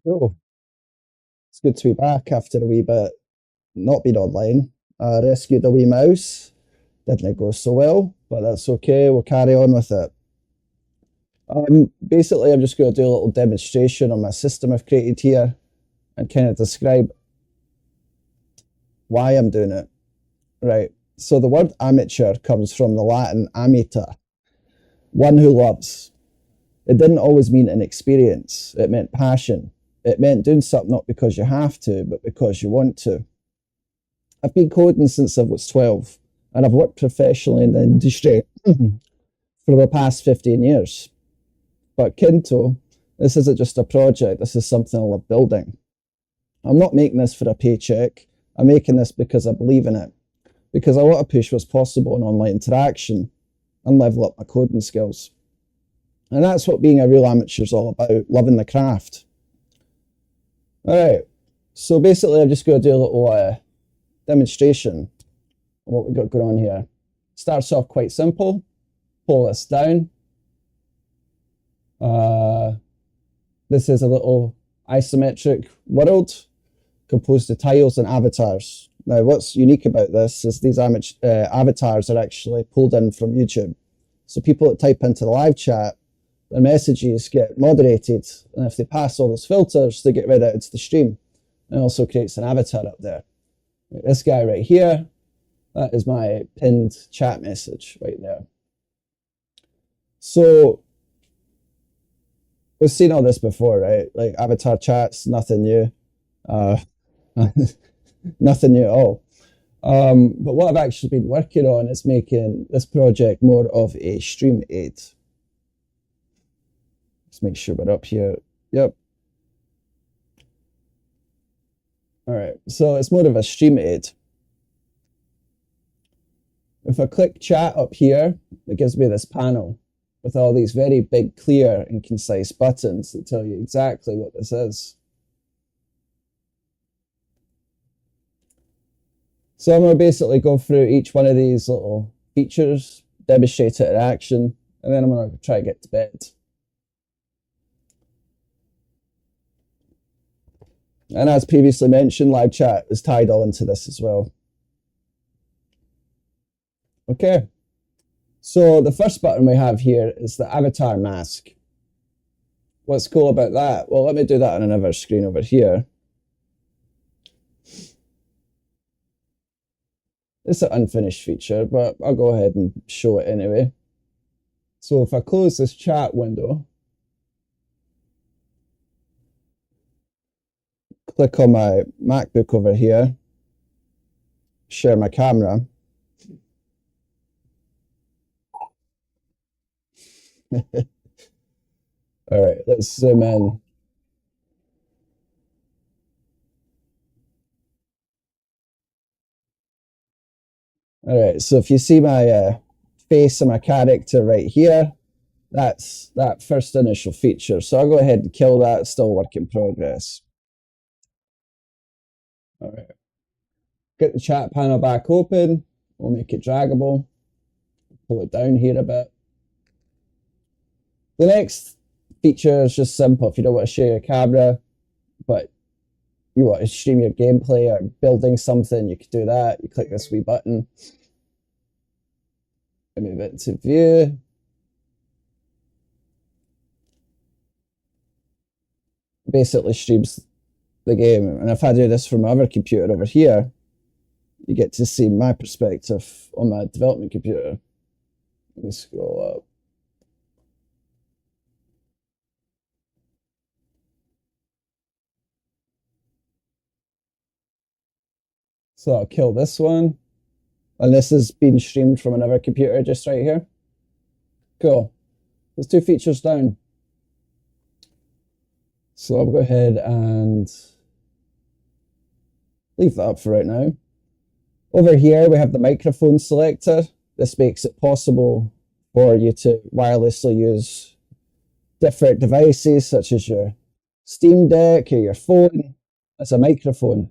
Oh, it's good to be back after a wee bit not being online. I rescued a wee mouse. Didn't go so well, but that's okay. We'll carry on with it. Basically, I'm just going to do a little demonstration on my system I've created here and kind of describe why I'm doing it. Right. So the word amateur comes from the Latin amita, one who loves. It didn't always mean an experience. It meant passion. It meant doing something not because you have to, but because you want to. I've been coding since I was 12, and I've worked professionally in the industry for the past 15 years. But Kinto, this isn't just a project, this is something I love building. I'm not making this for a paycheck. I'm making this because I believe in it, because I want to push what's possible in online interaction and level up my coding skills. And that's what being a real amateur is all about, loving the craft. All right, so basically I'm just going to do a little demonstration of what we've got going on here. Starts off quite simple. Pull this down. This is a little isometric world composed of tiles and avatars. Now, what's unique about this is these avatars are actually pulled in from YouTube. So people that type into the live chat, their messages get moderated, and if they pass all those filters, they get read out into the stream. And it also creates an avatar up there. This guy right here, that is my pinned chat message right there. So we've seen all this before, right? Like avatar chats, nothing new. Nothing new at all. But what I've actually been working on is making this project more of a stream aid. Let's make sure we're up here. Yep. All right, so it's more of a stream aid. If I click chat up here, it gives me this panel with all these very big, clear and concise buttons that tell you exactly what this is. So I'm going to basically go through each one of these little features, demonstrate it in action, and then I'm going to try to get to bed. And as previously mentioned, live chat is tied all into this as well. Okay, so the first button we have here is the avatar mask. What's cool about that? Well, let me do that on another screen over here. It's an unfinished feature, but I'll go ahead and show it anyway. So if I close this chat window, click on my MacBook over here, share my camera. All right, let's zoom in. All right, so if you see my face of my character right here, that's that first initial feature. So I'll go ahead and kill that. It's still a work in progress. All right, get the chat panel back open. We'll make it draggable. Pull it down here a bit. The next feature is just simple. If you don't want to share your camera, but you want to stream your gameplay or building something, you could do that. You click this wee button. And move it to view. Basically streams the game. And if I do this from my other computer over here, you get to see my perspective on my development computer. Let me scroll up. So I'll kill this one. And this is being streamed from another computer just right here. Cool. There's two features down. So I'll go ahead and leave that up for right now. Over here, we have the microphone selector. This makes it possible for you to wirelessly use different devices, such as your Steam Deck or your phone as a microphone.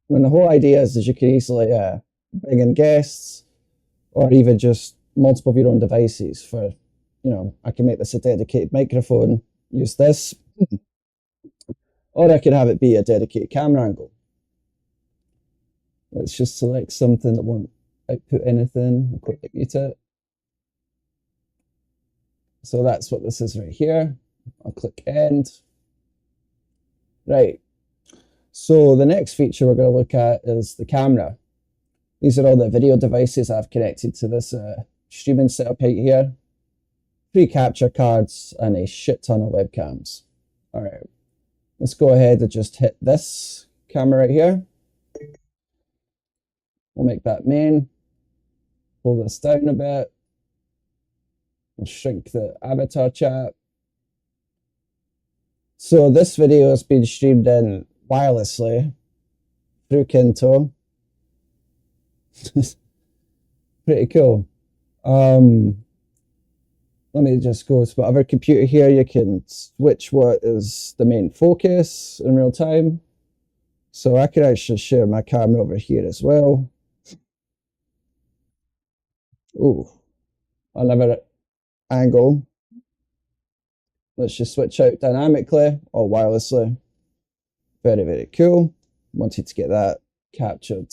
When the whole idea is you can easily bring in guests or even just multiple of your own devices for, I can make this a dedicated microphone, use this. Or I could have it be a dedicated camera angle. Let's just select something that won't output anything. I'll quickly mute it. So that's what this is right here. I'll click end. Right. So the next feature we're going to look at is the camera. These are all the video devices I've connected to this streaming setup right here. 3 capture cards and a shit ton of webcams. All right. Let's go ahead and just hit this camera right here. We'll make that main. Pull this down a bit. We'll shrink the avatar chat. So this video has been streamed in wirelessly through Kinto. Pretty cool. Let me just go to whatever computer here. You can switch what is the main focus in real time. So I could actually share my camera over here as well. Ooh, another angle. Let's just switch out dynamically or wirelessly. Very, very cool. Wanted to get that captured.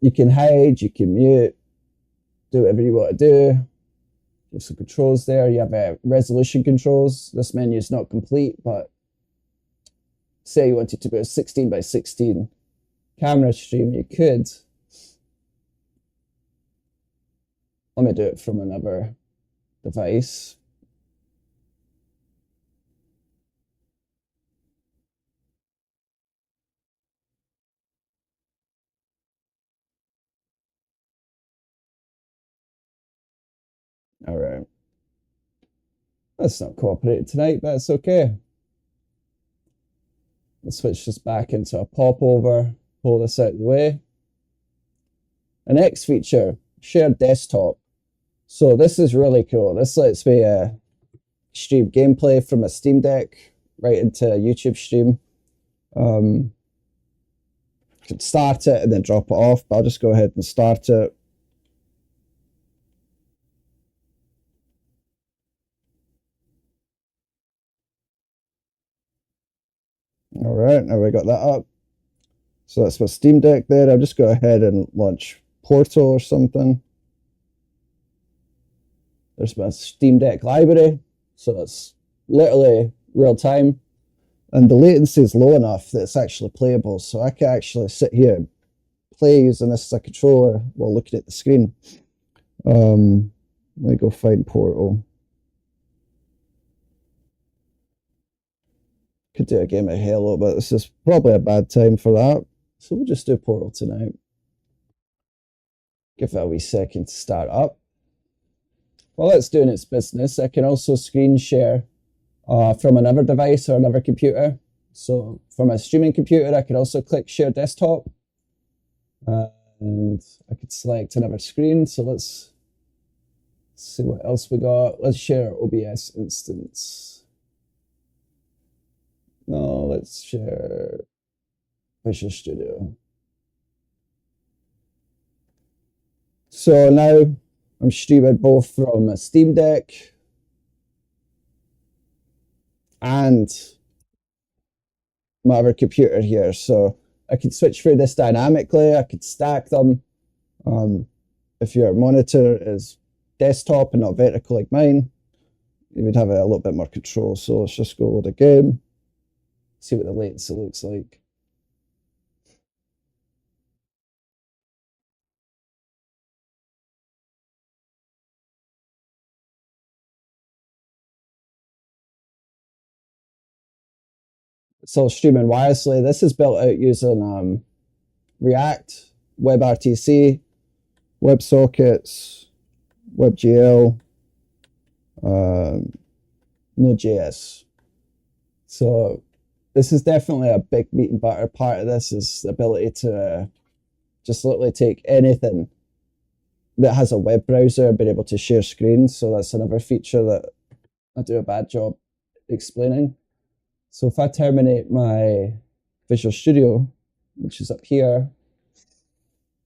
You can hide, you can mute, do whatever you want to do. There's some controls there. You have resolution controls. This menu is not complete, but say you wanted to do a 16 by 16 camera stream, you could. Let me do it from another device. All right. That's not cooperating tonight, but it's okay. Let's switch this back into a popover, pull this out of the way. The next feature, shared desktop. So this is really cool. This lets me stream gameplay from a Steam Deck right into a YouTube stream. Could start it and then drop it off, but I'll just go ahead and start it. All right, now we got that up. So that's my Steam Deck there. I'll just go ahead and launch Portal or something. There's my Steam Deck library. So that's literally real time. And the latency is low enough that it's actually playable. So I can actually sit here and play using this as a controller while looking at the screen. Let me go find Portal. Could do a game of Halo, but this is probably a bad time for that. So we'll just do Portal tonight. Give that a wee second to start up. While it's doing its business, I can also screen share from another device or another computer. So from a streaming computer, I could also click share desktop. And I could select another screen. So let's see what else we got. Let's share OBS instance. No, let's share Visual Studio. So now I'm streaming both from a Steam Deck and my other computer here. So I could switch through this dynamically. I could stack them. If your monitor is desktop and not vertical like mine, you would have a little bit more control. So let's just go with a game. See what the latency looks like. So streaming wirelessly. This is built out using React, WebRTC, WebSockets, WebGL, Node.js. So this is definitely a big meat and butter part of this, is the ability to just literally take anything that has a web browser and be able to share screens. So that's another feature that I do a bad job explaining. So if I terminate my Visual Studio, which is up here,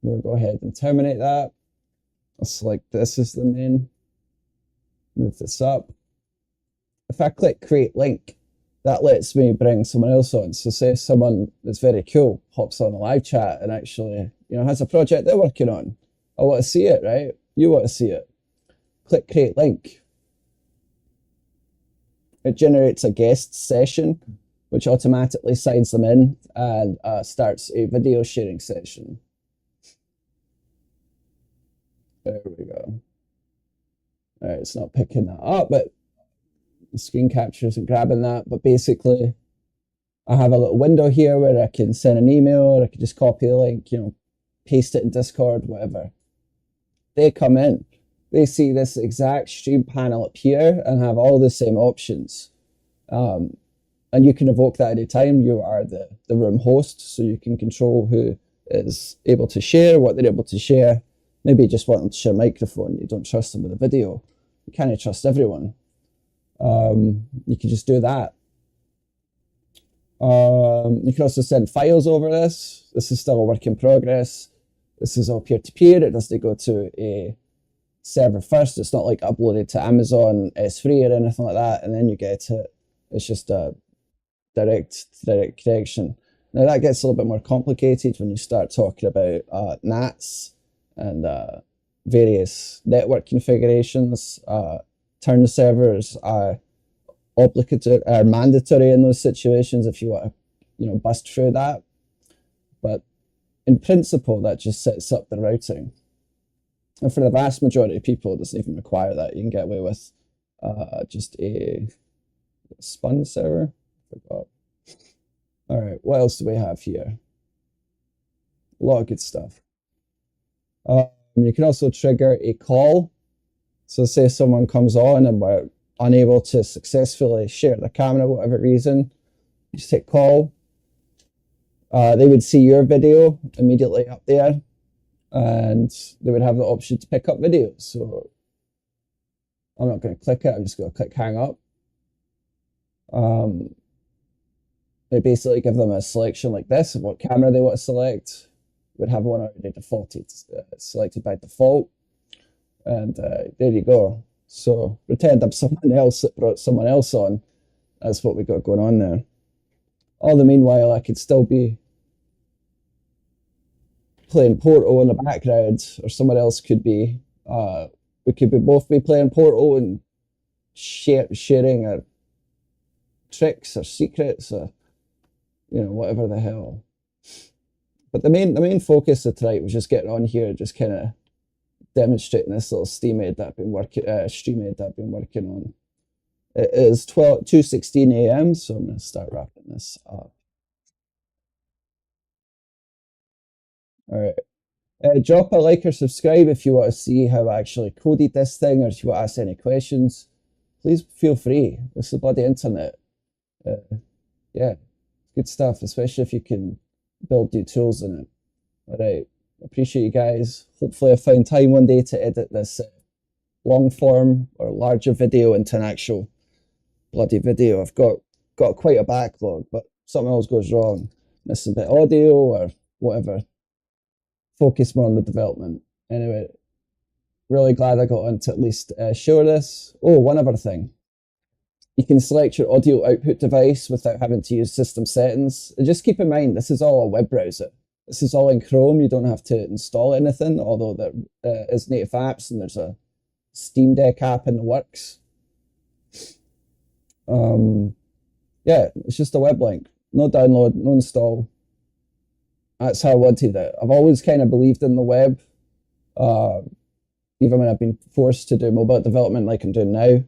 we'll go ahead and terminate that. I'll select this as the main. Move this up. If I click create link, that lets me bring someone else on. So say someone that's very cool hops on a live chat and actually, has a project they're working on. I want to see it, right? You want to see it. Click create link. It generates a guest session, which automatically signs them in and starts a video sharing session. There we go. All right, it's not picking that up, but the screen capture isn't grabbing that. But basically, I have a little window here where I can send an email, or I can just copy the link, paste it in Discord, whatever. They come in. They see this exact stream panel up here and have all the same options. And you can evoke that anytime. You are the room host, so you can control who is able to share, what they're able to share. Maybe you just want them to share a microphone. You don't trust them with a video. You can't trust everyone. You can just do that. You can also send files over this. This is still a work in progress. This is all peer-to-peer. It doesn't go to a server first. It's not like uploaded to Amazon S3 or anything like that, and then you get it. It's just a direct connection. Now that gets a little bit more complicated when you start talking about NATs and various network configurations. Turn servers are obligatory or mandatory in those situations if you want to, bust through that. But in principle, that just sets up the routing. And for the vast majority of people, it doesn't even require that. You can get away with just a spun server. Forgot. All right, what else do we have here? A lot of good stuff. You can also trigger a call. So say someone comes on and we're unable to successfully share the camera, whatever reason, you just hit call. They would see your video immediately up there, and they would have the option to pick up videos. So I'm not going to click it. I'm just going to click hang up. They basically give them a selection like this of what camera they want to select. Would have one already defaulted, selected by default. And there you go. So pretend I'm someone else that brought someone else on. That's what we got going on there. All the meanwhile, I could still be playing Portal in the background, or someone else could be. We could both be playing Portal and sharing our tricks or secrets or whatever the hell. But the main focus of tonight was just getting on here, just kind of demonstrating this little stream aid that I've been working on. It is 2:16 a.m. so I'm going to start wrapping this up. All right. Drop a like or subscribe if you want to see how I actually coded this thing, or if you want to ask any questions. Please feel free. This is the bloody internet. Yeah, good stuff, especially if you can build new tools in it. All right. Appreciate you guys. Hopefully I find time one day to edit this long form or larger video into an actual bloody video. I've got quite a backlog, but something else goes wrong. Missing a bit of audio or whatever. Focus more on the development. Anyway, really glad I got on to at least show this. Oh, one other thing. You can select your audio output device without having to use system settings. And just keep in mind, this is all a web browser. This is all in Chrome. You don't have to install anything, although there is native apps and there's a Steam Deck app in the works. Yeah, it's just a web link. No download, no install. That's how I wanted it. I've always kind of believed in the web. Even when I've been forced to do mobile development like I'm doing now,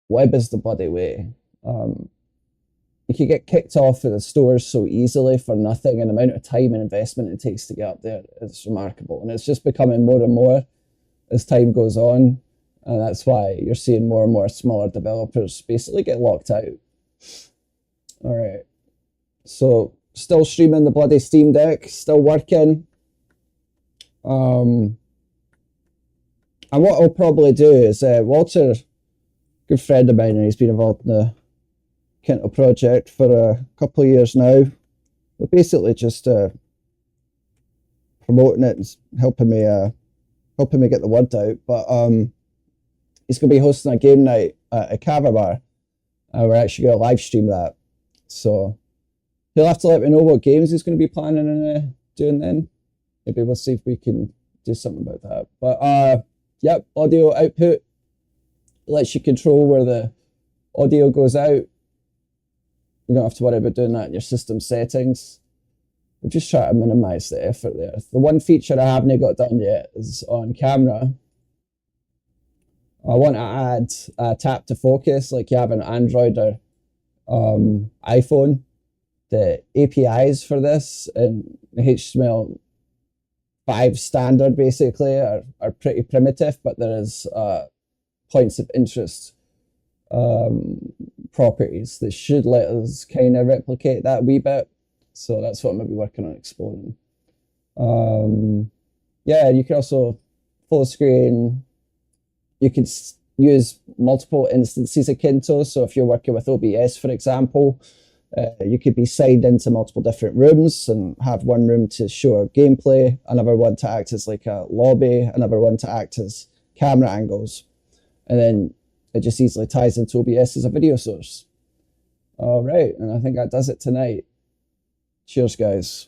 web is the bloody way. You can get kicked off of the stores so easily for nothing, and the amount of time and investment it takes to get up there is remarkable. And it's just becoming more and more as time goes on. And that's why you're seeing more and more smaller developers basically get locked out. All right. So still streaming the bloody Steam Deck, still working. And what I'll probably do is, Walter, good friend of mine, and he's been involved in the Kindle project for a couple of years now. But basically just promoting it and helping me get the word out. But he's going to be hosting a game night at a Cava bar. We're actually going to live stream that. So he'll have to let me know what games he's going to be planning on doing then. Maybe we'll see if we can do something about that. But yep, audio output lets you control where the audio goes out. You don't have to worry about doing that in your system settings. We'll just try to minimize the effort there. The one feature I haven't got done yet is on camera. I want to add tap to focus like you have on Android or iPhone. The APIs for this and the HTML5 standard basically are pretty primitive, but there is points of interest properties that should let us kind of replicate that a wee bit. So that's what I'm going to be working on exploring. Yeah, you can also full screen. You can use multiple instances of Kinto. So if you're working with OBS, for example, you could be signed into multiple different rooms and have one room to show gameplay, another one to act as like a lobby, another one to act as camera angles. And then it just easily ties into OBS as a video source. All right, and I think that does it tonight. Cheers, guys.